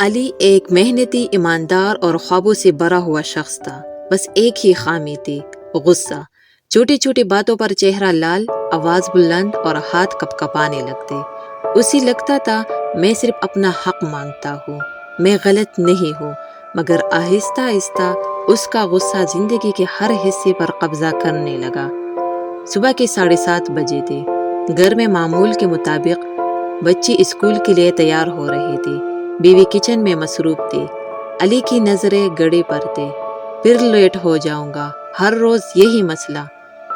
علی ایک محنتی، ایماندار اور خوابوں سے بھرا ہوا شخص تھا۔ بس ایک ہی خامی تھی، غصہ۔ چھوٹی چھوٹی باتوں پر چہرہ لال، آواز بلند اور ہاتھ کپکپانے لگتے۔ اسے لگتا تھا میں صرف اپنا حق مانگتا ہوں، میں غلط نہیں ہوں۔ مگر آہستہ آہستہ اس کا غصہ زندگی کے ہر حصے پر قبضہ کرنے لگا۔ صبح کے 7:30 بجے تھے۔ گھر میں معمول کے مطابق بچی اسکول کے لیے تیار ہو رہی تھی۔ بیوی کچن میں مصروف تھی۔ علی کی نظریں گھڑی پر تھے۔ پھر لیٹ ہو جاؤں گا، ہر روز یہی مسئلہ۔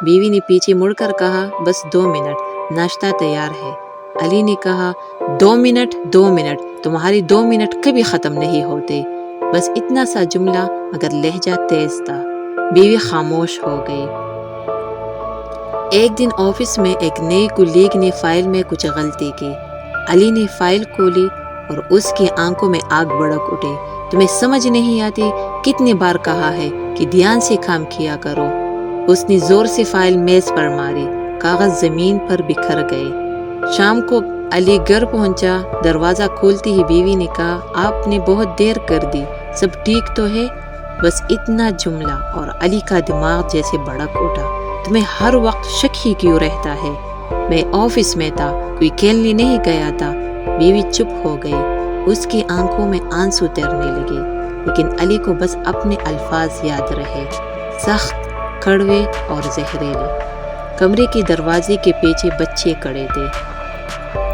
بیوی نے پیچھے مڑ کر کہا، بس 2 منٹ، ناشتہ تیار ہے۔ علی نے کہا، 2 منٹ، 2 منٹ، تمہاری 2 منٹ کبھی ختم نہیں ہوتے۔ بس اتنا سا جملہ مگر لہجہ تیز تھا۔ بیوی خاموش ہو گئی۔ ایک دن آفس میں ایک نئی کولیگ نے فائل میں کچھ غلطی کی۔ علی نے فائل کھولی اور اس کی آنکھوں میں آگ بھڑک اٹھی۔ تمہیں سمجھ نہیں آتی؟ کتنی بار کہا ہے کہ دھیان سے کام کیا کرو۔ اس نے زور سے فائل میز پر ماری، کاغذ زمین پر بکھر گئے۔ شام کو علی گھر پہنچا۔ دروازہ کھولتے ہی بیوی نے کہا، آپ نے بہت دیر کر دی، سب ٹھیک تو ہے؟ بس اتنا جملہ اور علی کا دماغ جیسے بھڑک اٹھا۔ تمہیں ہر وقت شک ہی کیوں رہتا ہے؟ میں آفس میں تھا، کوئی کھیلنے نہیں گیا تھا۔ بیوی چپ ہو گئی۔ اس کی آنکھوں میں آنسو تیرنے لگے، لیکن علی کو بس اپنے الفاظ یاد رہے، سخت، کڑوے اور زہریلے۔ کمرے کے دروازے کے پیچھے بچے کھڑے تھے۔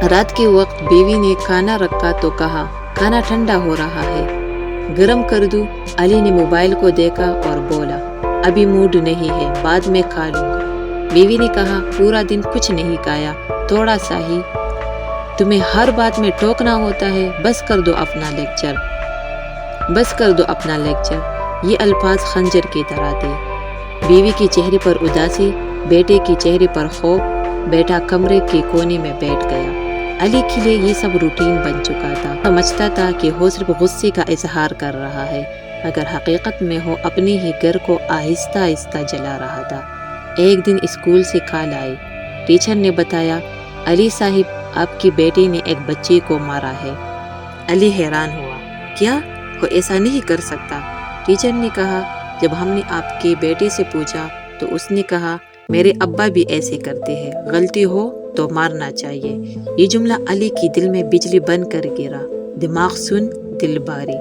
رات کے وقت بیوی نے کھانا رکھا تو کہا، کھانا ٹھنڈا ہو رہا ہے، گرم کر دوں؟ علی نے موبائل کو دیکھا اور بولا، ابھی موڈ نہیں ہے، بعد میں کھا لوں گا۔ بیوی نے کہا، پورا دن کچھ نہیں کھایا، تھوڑا سا ہی؟ تمہیں ہر بات میں ٹوکنا ہوتا ہے، بس کر دو اپنا لیکچر، بس کر دو اپنا لیکچر۔ یہ الفاظ خنجر کی طرح تھے۔ بیوی کے چہرے پر اداسی، بیٹے کے چہرے پر خوف۔ بیٹا کمرے کے کونے میں بیٹھ گیا۔ علی کے لیے یہ سب روٹین بن چکا تھا۔ سمجھتا تھا کہ وہ صرف غصے کا اظہار کر رہا ہے، مگر حقیقت میں وہ اپنے ہی گھر کو آہستہ آہستہ جلا رہا تھا۔ ایک دن اسکول سے کال آئی۔ ٹیچر نے بتایا، علی صاحب، آپ کی بیٹی نے ایک بچی کو مارا ہے۔ علی حیران ہوا، کیا؟ وہ ایسا نہیں کر سکتا۔ ٹیچر نے کہا، جب ہم نے آپ کے بیٹے سے پوچھا تو اس نے کہا، میرے ابا بھی ایسے کرتے ہیں، غلطی ہو تو مارنا چاہیے۔ یہ جملہ علی کی دل میں بجلی بن کر گرا۔ دماغ سن، دل بھاری۔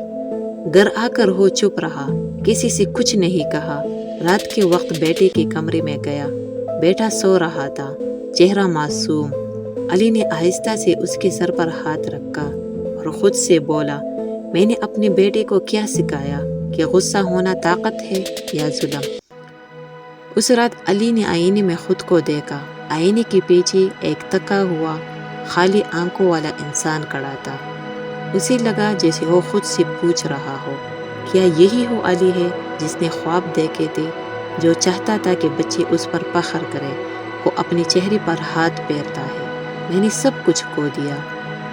گھر آ کر وہ چپ رہا، کسی سے کچھ نہیں کہا۔ رات کے وقت بیٹے کے کمرے میں گیا۔ بیٹا سو رہا تھا، چہرہ معصوم۔ علی نے آہستہ سے اس کے سر پر ہاتھ رکھا اور خود سے بولا، میں نے اپنے بیٹے کو کیا سکھایا کہ غصہ ہونا طاقت ہے یا ظلم؟ اس رات علی نے آئینے میں خود کو دیکھا۔ آئینے کے پیچھے ایک تکا ہوا، خالی آنکھوں والا انسان کھڑا تھا۔ اسے لگا جیسے وہ خود سے پوچھ رہا ہو، کیا یہی وہ علی ہے جس نے خواب دیکھے تھے، جو چاہتا تھا کہ بچے اس پر فخر کرے؟ وہ اپنے چہرے پر ہاتھ پھیرتا ہے، میں نے سب کچھ کھو دیا،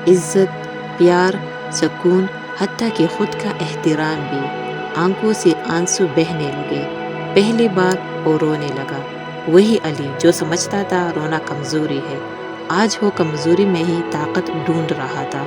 عزت، پیار، سکون، حتیٰ کہ خود کا احترام بھی۔ آنکھوں سے آنسو بہنے لگے۔ پہلی بار وہ رونے لگا۔ وہی علی جو سمجھتا تھا رونا کمزوری ہے، آج وہ کمزوری میں ہی طاقت ڈھونڈ رہا تھا۔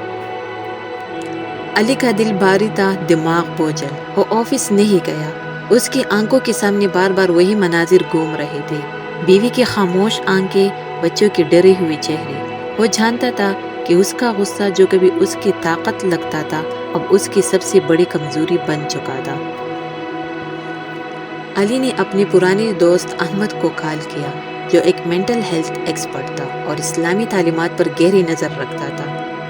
علی کا دل بھاری تھا، دماغ بوجھل۔ وہ آفس نہیں گیا۔ اس کی آنکھوں کے سامنے بار بار وہی مناظر گھوم رہے تھے، بیوی کی خاموش آنکھیں، بچوں کے ڈرے ہوئے چہرے۔ وہ جانتا تھا کہ اس کا غصہ جو کبھی اس کی طاقت لگتا تھا، اب اس کی سب سے بڑی کمزوری بن چکا تھا۔ علی نے اپنے پرانے دوست احمد کو کال کیا، جو ایک مینٹل ہیلتھ ایکسپرٹ تھا اور اسلامی تعلیمات پر گہری نظر رکھتا تھا۔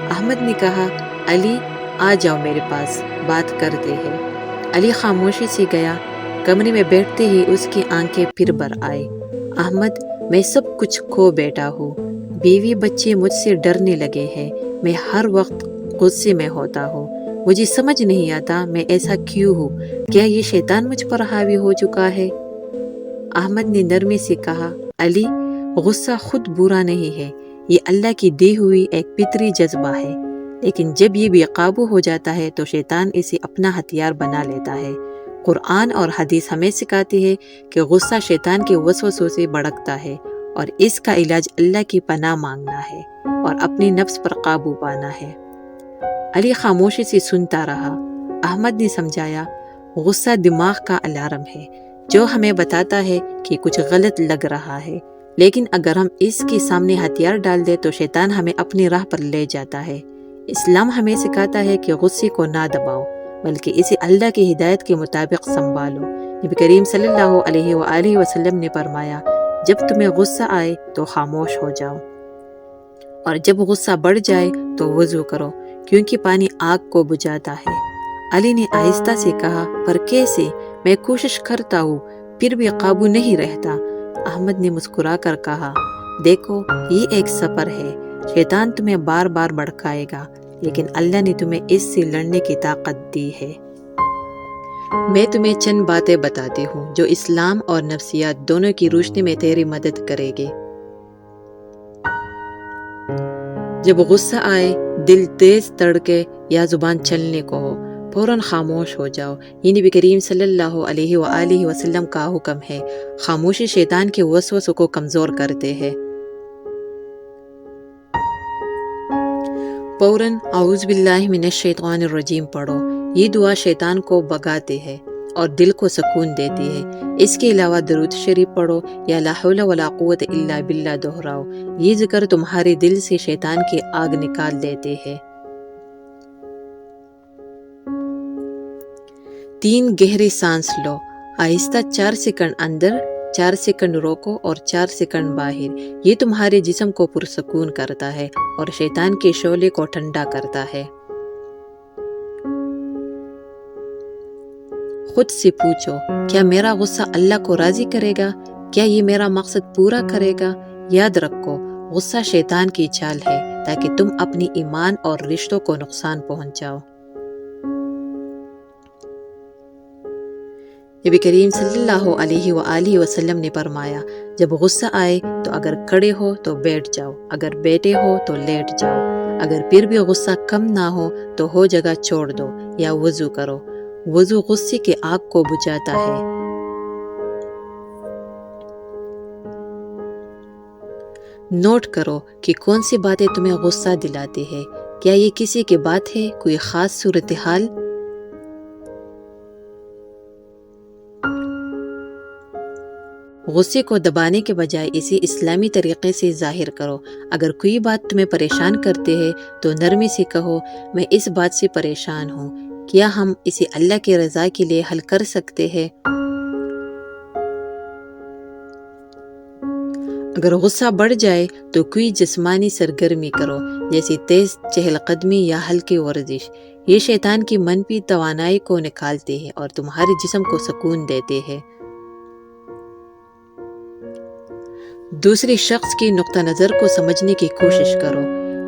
احمد نے کہا، علی آ جاؤ میرے پاس، بات کرتے ہیں۔ علی خاموشی سے گیا۔ کمرے میں بیٹھتے ہی اس کی آنکھیں پھر بھر آئی۔ احمد، میں سب کچھ کھو بیٹھا ہوں، بیوی بچے مجھ سے ڈرنے لگے ہیں، میں ہر وقت غصے میں ہوتا ہوں، مجھے سمجھ نہیں آتا میں ایسا کیوں ہوں، کیا یہ شیطان مجھ پر حاوی ہو چکا ہے؟ احمد نے نرمی سے کہا، علی، غصہ خود برا نہیں ہے، یہ اللہ کی دی ہوئی ایک فطری جذبہ ہے، لیکن جب یہ بے قابو ہو جاتا ہے تو شیطان اسے اپنا ہتھیار بنا لیتا ہے۔ قرآن اور حدیث ہمیں سکھاتی ہے کہ غصہ شیطان کے وسوسوں سے بھڑکتا ہے اور اس کا علاج اللہ کی پناہ مانگنا ہے اور اپنے نفس پر قابو پانا ہے۔ علی خاموشی سے سنتا رہا۔ احمد نے سمجھایا، غصہ دماغ کا الارم ہے جو ہمیں بتاتا ہے کہ کچھ غلط لگ رہا ہے، لیکن اگر ہم اس کے سامنے ہتھیار ڈال دیں تو شیطان ہمیں اپنی راہ پر لے جاتا ہے۔ اسلام ہمیں سکھاتا ہے کہ غصے کو نہ دباؤ بلکہ اسے اللہ کی ہدایت کے مطابق سنبھالو۔ نبی کریم صلی اللہ علیہ وآلہ وسلم نے فرمایا، جب تمہیں غصہ آئے تو خاموش ہو جاؤ، اور جب غصہ بڑھ جائے تو وضو کرو، کیونکہ پانی آگ کو بجھاتا ہے۔ علی نے آہستہ سے کہا، پر کیسے؟ میں کوشش کرتا ہوں پھر بھی قابو نہیں رہتا۔ احمد نے مسکرا کر کہا، دیکھو یہ ایک سفر ہے، شیطان تمہیں بار بار بھڑکائے گا، لیکن اللہ نے تمہیں اس سے لڑنے کی طاقت دی ہے۔ میں تمہیں چند باتیں بتاتی ہوں جو اسلام اور نفسیات دونوں کی روشنی میں تیری مدد کرے گی۔ جب غصہ آئے، دل تیز تڑکے یا زبان چلنے کو ہو، فوراً خاموش ہو جاؤ۔ یہ نبی کریم صلی اللہ علیہ وآلہ وسلم کا حکم ہے۔ خاموشی شیطان کے وسوسوں کو کمزور کرتے ہیں۔ فوراً اعوذ باللہ من الشیطان الرجیم پڑھو۔ یہ دعا شیطان کو بھگاتی ہے اور دل کو سکون دیتی ہے۔ اس کے علاوہ درود شریف پڑھو یا لا حول ولا قوت الا باللہ دہراؤ۔ یہ ذکر تمہارے دل سے شیطان کی آگ نکال دیتے ہیں۔ 3 گہری سانس لو، آہستہ 4 سیکنڈ اندر، 4 سیکنڈ روکو اور 4 سیکنڈ باہر۔ یہ تمہارے جسم کو پرسکون کرتا ہے اور شیطان کے شعلے کو ٹھنڈا کرتا ہے۔ خود سے پوچھو، کیا میرا غصہ اللہ کو راضی کرے گا؟ کیا یہ میرا مقصد پورا کرے گا؟ یاد رکھو، غصہ شیطان کی چال ہے تاکہ تم اپنی ایمان اور رشتوں کو نقصان پہنچاؤ۔ نبی کریم صلی اللہ علیہ وآلہ وسلم نے فرمایا، جب غصہ آئے تو اگر کھڑے ہو تو بیٹھ جاؤ، اگر بیٹھے ہو تو لیٹ جاؤ، اگر پھر بھی غصہ کم نہ ہو جگہ چھوڑ دو یا وضو کرو۔ وضو غصے کی آگ کو بجھاتا ہے۔ نوٹ کرو کہ کون سی باتیں تمہیں غصہ دلاتی ہے۔ کیا یہ کسی کی بات ہے، کوئی خاص صورتحال؟ غصے کو دبانے کے بجائے اسے اسلامی طریقے سے ظاہر کرو۔ اگر کوئی بات تمہیں پریشان کرتے ہے تو نرمی سے کہو، میں اس بات سے پریشان ہوں، کیا ہم اسے اللہ کی رضا کے لیے حل کر سکتے ہیں؟ اگر غصہ بڑھ جائے تو کوئی جسمانی سرگرمی کرو، جیسے تیز چہل قدمی یا ہلکی ورزش۔ یہ شیطان کی منفی توانائی کو نکالتے ہیں اور تمہارے جسم کو سکون دیتے ہیں۔ دوسرے شخص کی نقطہ نظر کو سمجھنے کی کوشش کرو۔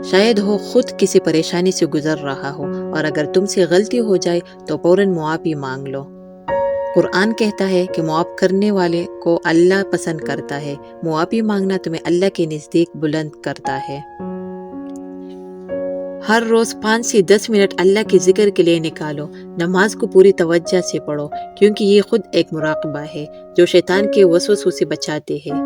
شاید وہ خود کسی پریشانی سے گزر رہا ہو، اور اگر تم سے غلطی ہو جائے تو فوراً معافی مانگ لو۔ قرآن کہتا ہے کہ معاف کرنے والے کو اللہ پسند کرتا ہے۔ معافی مانگنا تمہیں اللہ کے نزدیک بلند کرتا ہے۔ ہر روز 5 سے 10 منٹ اللہ کے ذکر کے لیے نکالو۔ نماز کو پوری توجہ سے پڑھو، کیونکہ یہ خود ایک مراقبہ ہے جو شیطان کے وسوسوں سے بچاتے ہیں۔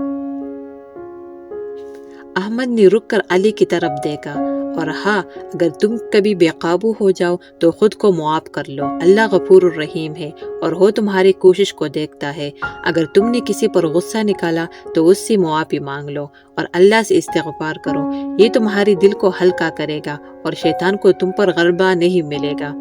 احمد نے رک کر علی کی طرف دیکھا اور ہاں، اگر تم کبھی بے قابو ہو جاؤ تو خود کو معاف کر لو۔ اللہ غفور الرحیم ہے اور وہ تمہاری کوشش کو دیکھتا ہے۔ اگر تم نے کسی پر غصہ نکالا تو اس سے معافی مانگ لو اور اللہ سے استغفار کرو۔ یہ تمہارے دل کو ہلکا کرے گا اور شیطان کو تم پر غلبہ نہیں ملے گا۔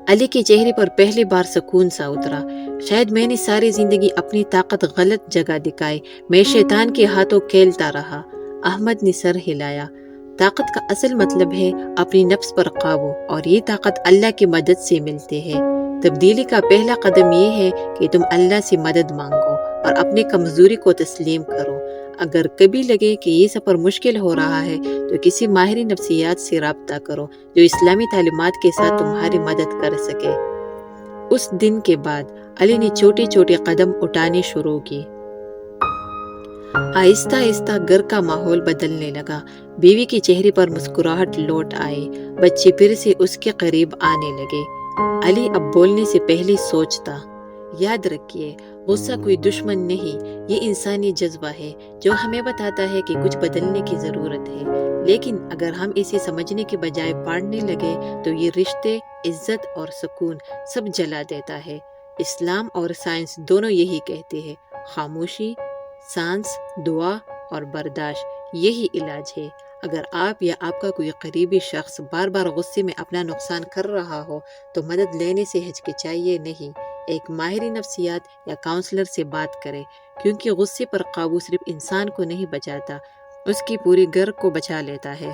علی کے چہرے پر پہلی بار سکون سا اترا۔ شاید میں نے ساری زندگی اپنی طاقت غلط جگہ دکھائی، میں شیطان کے ہاتھوں کھیلتا رہا۔ احمد نے سر ہلایا۔ طاقت کا اصل مطلب ہے اپنی نفس پر قابو، اور یہ طاقت اللہ کی مدد سے ملتی ہے۔ تبدیلی کا پہلا قدم یہ ہے کہ تم اللہ سے مدد مانگو اور اپنی کمزوری کو تسلیم کرو۔ اگر کبھی لگے کہ یہ سفر مشکل ہو رہا ہے تو کسی ماہر نفسیات سے رابطہ کرو جو اسلامی تعلیمات کے ساتھ تمہاری مدد کر سکے۔ اس دن کے بعد علی نے چھوٹے چھوٹے قدم اٹھانے شروع کی۔ آہستہ آہستہ گھر کا ماحول بدلنے لگا۔ بیوی کے چہرے پر مسکراہٹ لوٹ آئی، بچے پھر سے اس کے قریب آنے لگے۔ علی اب بولنے سے پہلے سوچتا، یاد رکھیے، غصہ کوئی دشمن نہیں، یہ انسانی جذبہ ہے جو ہمیں بتاتا ہے کہ کچھ بدلنے کی ضرورت ہے، لیکن اگر ہم اسے سمجھنے کے بجائے بانٹنے لگے تو یہ رشتے، عزت اور سکون سب جلا دیتا ہے۔ اسلام اور سائنس دونوں یہی کہتے ہیں، خاموشی، سانس، دعا اور برداشت، یہی علاج ہے۔ اگر آپ یا آپ کا کوئی قریبی شخص بار بار غصے میں اپنا نقصان کر رہا ہو تو مدد لینے سے ہچکچائیے نہیں، ایک ماہر نفسیات یا کاؤنسلر سے بات کریں، کیونکہ غصے پر قابو صرف انسان کو نہیں بچاتا، اس کی پوری گھر کو بچا لیتا ہے۔